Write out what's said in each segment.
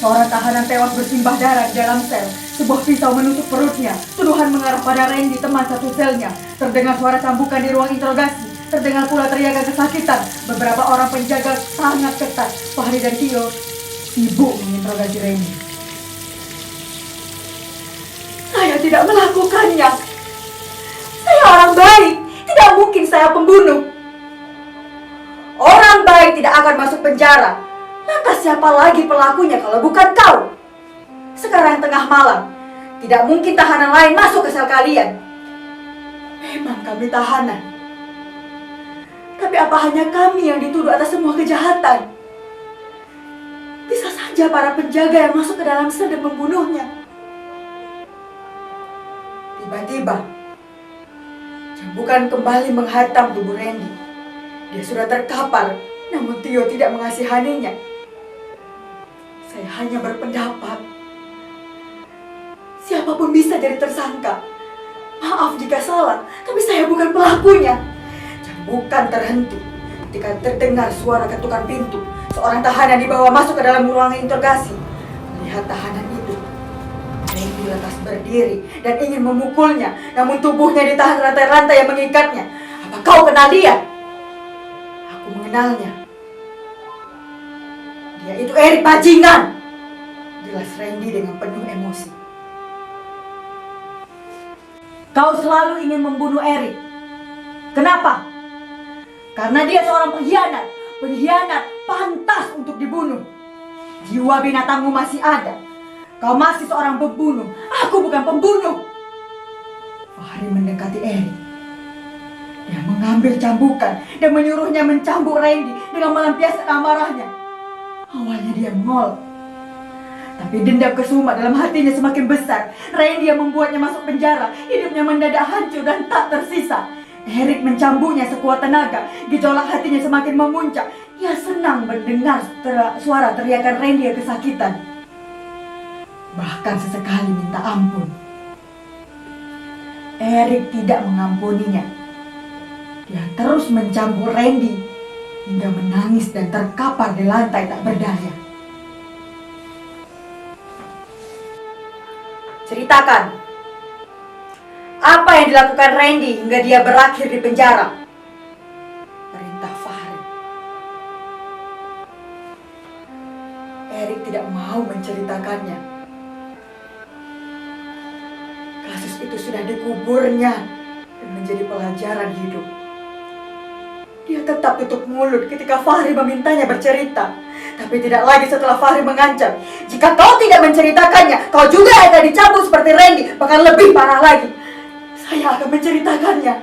Seorang tahanan tewas bersimbah darah di dalam sel. Sebuah pisau menusuk perutnya. Tuduhan mengarah pada Randy, teman satu selnya. Terdengar suara cambukan di ruang interogasi. Terdengar pula teriakan kesakitan. Beberapa orang penjaga sangat ketat. Fahri dan Tio sibuk menginterogasi Randy. Saya tidak melakukannya. Saya orang baik. Tidak mungkin saya pembunuh. Orang baik tidak akan masuk penjara. Lantas siapa lagi pelakunya kalau bukan kau? Sekarang tengah malam, tidak mungkin tahanan lain masuk ke sel kalian. Memang kami tahanan. Tapi apa hanya kami yang dituduh atas semua kejahatan? Bisa saja para penjaga yang masuk ke dalam sel dan membunuhnya. Tiba-tiba, cambukan kembali menghantam tubuh Randy. Dia sudah terkapar, namun Tio tidak mengasihaninya. Saya hanya berpendapat, siapapun bisa jadi tersangka. Maaf jika salah, tapi saya bukan pelakunya. Cambukan terhenti ketika terdengar suara ketukan pintu. Seorang tahanan dibawa masuk ke dalam ruangan interogasi. Melihat tahanan itu, Randy lantas berdiri dan ingin memukulnya, namun tubuhnya ditahan rantai-rantai yang mengikatnya. Apa kau kenal dia? Aku mengenalnya. Dia itu Erik bajingan, jelas Randy dengan penuh emosi. Kau selalu ingin membunuh Erik. Kenapa? Karena dia seorang pengkhianat. Pengkhianat pantas untuk dibunuh. Jiwa binatangmu masih ada. Kau masih seorang pembunuh. Aku bukan pembunuh. Fahri mendekati Erik. Dia mengambil cambukan dan menyuruhnya mencambuk Randy dengan melampiaskan amarahnya. Awalnya dia menolak, tapi dendam kesumat dalam hatinya semakin besar. Randy yang membuatnya masuk penjara. Hidupnya mendadak hancur dan tak tersisa. Erik mencambuknya sekuat tenaga. Gejolak hatinya semakin memuncak. Ia senang mendengar suara teriakan Randy yang kesakitan. Bahkan sesekali minta ampun. Erik tidak mengampuninya. Dia terus mencambuk Randy hingga menangis dan terkapar di lantai tak berdaya. Ceritakan, apa yang dilakukan Randy hingga dia berakhir di penjara? Perintah Fahri. Erik tidak mau menceritakannya. Kasus itu sudah dikuburnya dan menjadi pelajaran hidup. Dia tetap tutup mulut ketika Fahri memintanya bercerita. Tapi tidak lagi setelah Fahri mengancam, jika kau tidak menceritakannya, kau juga akan dicambuk seperti Randy, bahkan lebih parah lagi. Saya akan menceritakannya.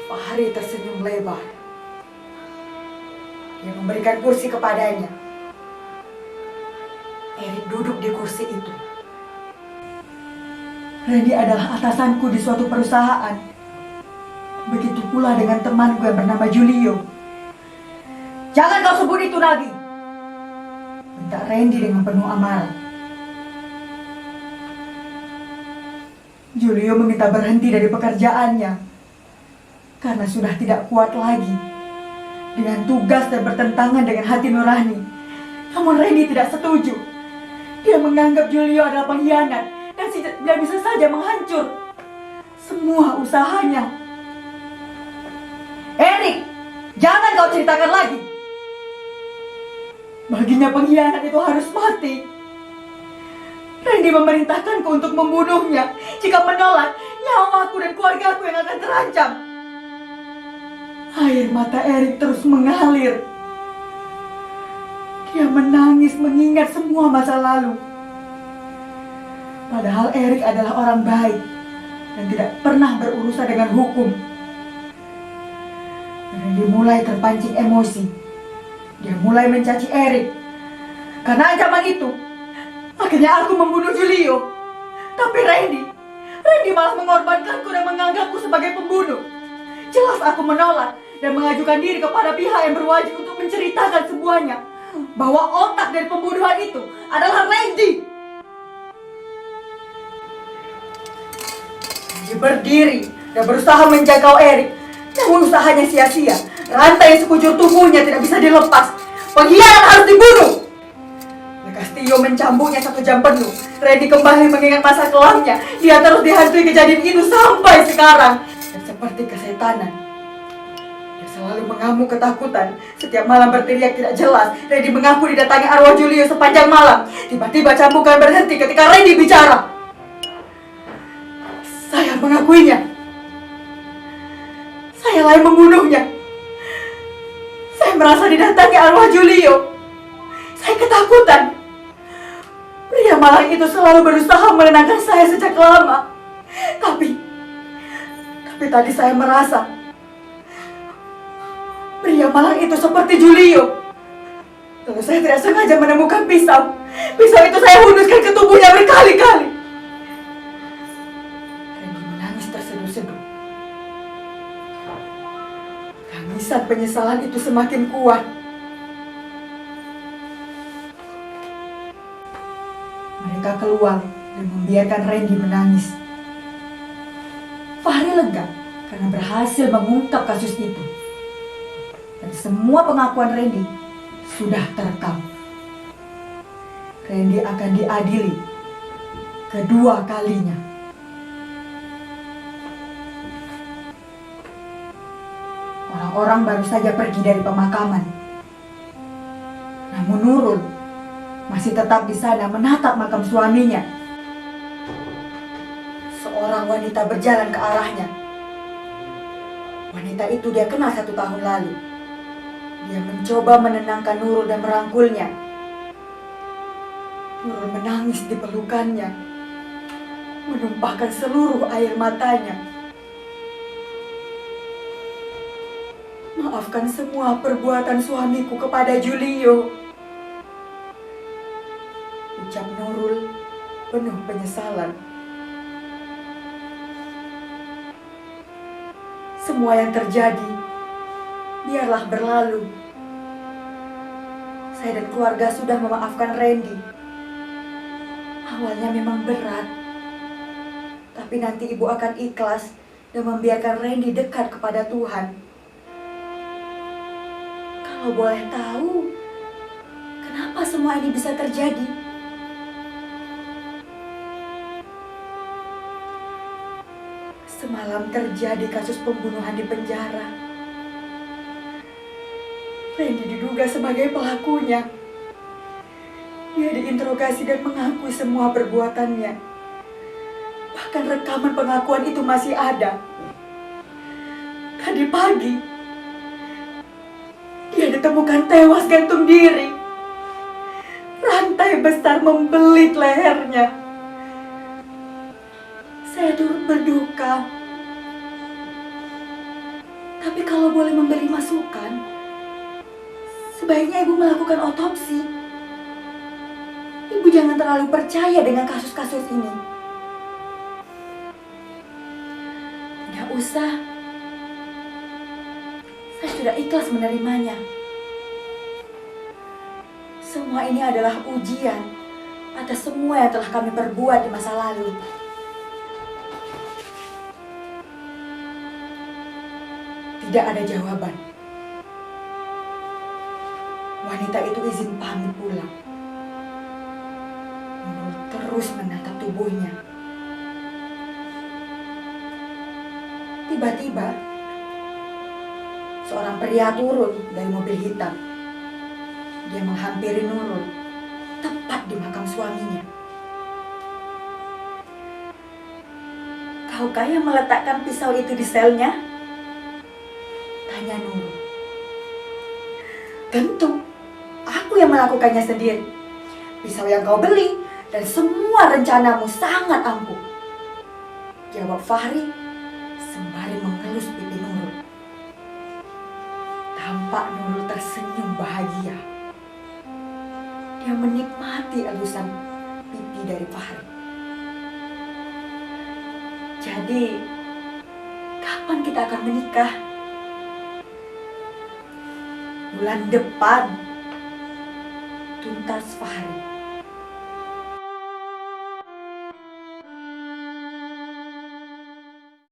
Fahri tersenyum lebar. Dia memberikan kursi kepadanya. Erik duduk di kursi itu. Randy adalah atasanku di suatu perusahaan. Begitu pula dengan temanku yang bernama Julio. Jangan kau sebut itu lagi, bentak Randy dengan penuh amarah. Julio meminta berhenti dari pekerjaannya karena sudah tidak kuat lagi dengan tugas dan bertentangan dengan hati nurani. Namun Randy tidak setuju. Dia menganggap Julio adalah pengkhianat dan dia bisa saja menghancur semua usahanya. Erik, jangan kau ceritakan lagi. Baginya pengkhianat itu harus mati. Randy memerintahkanku untuk membunuhnya. Jika menolak, nyawaku dan keluargaku yang akan terancam. Air mata Erik terus mengalir. Dia menangis mengingat semua masa lalu. Padahal Erik adalah orang baik dan tidak pernah berurusan dengan hukum. Randy mulai terpancing emosi. Dia mulai mencaci Erik. Karena ancaman itu, akhirnya aku membunuh Julio. Tapi Randy malah mengorbankanku dan menganggapku sebagai pembunuh. Jelas aku menolak dan mengajukan diri kepada pihak yang berwajib untuk menceritakan semuanya. Bahwa otak dari pembunuhan itu adalah Randy. Randy berdiri dan berusaha menjangkau Erik. Namun usahanya sia-sia. Rantai sekujur tubuhnya tidak bisa dilepas. Pengkhianat harus dibunuh. Julio mencambuknya 1 jam penuh, Randy kembali mengingat masa kelamnya. Dia terus dihantui kejadian itu sampai sekarang. Dan seperti kesetanan, dia selalu mengamuk ketakutan. Setiap malam berteriak tidak jelas. Randy mengaku didatangi arwah Julio sepanjang malam. Tiba-tiba cambukan berhenti ketika Randy bicara. Saya mengakuinya. Saya yang membunuhnya. Saya merasa didatangi arwah Julio. Saya ketakutan. Pria malang itu selalu berusaha menenangkan saya sejak lama. Tapi tadi saya merasa pria malang itu seperti Julio. Lalu saya tidak sengaja menemukan pisau. Pisau itu saya hunuskan ke tubuhnya berkali-kali. Randy menangis terseduh-seduh. Tangisan penyesalan itu semakin kuat. Mereka keluar dan membiarkan Randy menangis. Fahri lega karena berhasil mengungkap kasus itu. Dan semua pengakuan Randy sudah terekam. Randy akan diadili kedua kalinya. Orang-orang baru saja pergi dari pemakaman. Namun Nurul masih tetap di sana menatap makam suaminya. Seorang wanita berjalan ke arahnya. Wanita itu dia kenal 1 tahun lalu. Dia mencoba menenangkan Nurul dan merangkulnya. Nurul menangis di pelukannya, menumpahkan seluruh air matanya. Maafkan semua perbuatan suamiku kepada Julio, ucap Nurul penuh penyesalan. Semua yang terjadi biarlah berlalu. Saya dan keluarga sudah memaafkan Randy. Awalnya memang berat, tapi nanti ibu akan ikhlas dan membiarkan Randy dekat kepada Tuhan. Kalau boleh tahu, kenapa semua ini bisa terjadi? Semalam terjadi kasus pembunuhan di penjara. Randy diduga sebagai pelakunya. Dia diinterogasi dan mengakui semua perbuatannya. Bahkan rekaman pengakuan itu masih ada. Tadi pagi, dia ditemukan tewas gantung diri. Rantai besar membelit lehernya. Saya turut berduka. Tapi kalau boleh memberi masukan, sebaiknya ibu melakukan otopsi. Ibu jangan terlalu percaya dengan kasus-kasus ini. Tidak usah. Saya sudah ikhlas menerimanya. Semua ini adalah ujian atas semua yang telah kami perbuat di masa lalu. Tidak ada jawaban. Wanita itu izin pamit pulang. Nurul terus menatap tubuhnya. Tiba-tiba, seorang pria turun dari mobil hitam. Dia menghampiri Nurul, tepat di makam suaminya. Kaukah yang meletakkan pisau itu di selnya? Tanya Nurul. Tentu, aku yang melakukannya sendiri. Pisau yang kau beli dan semua rencanamu sangat ampuh, jawab Fahri sembari mengelus pipi Nurul. Tampak Nurul tersenyum bahagia. Dia menikmati elusan pipi dari Fahri. Jadi, kapan kita akan menikah? Bulan depan, tuntas Fahri.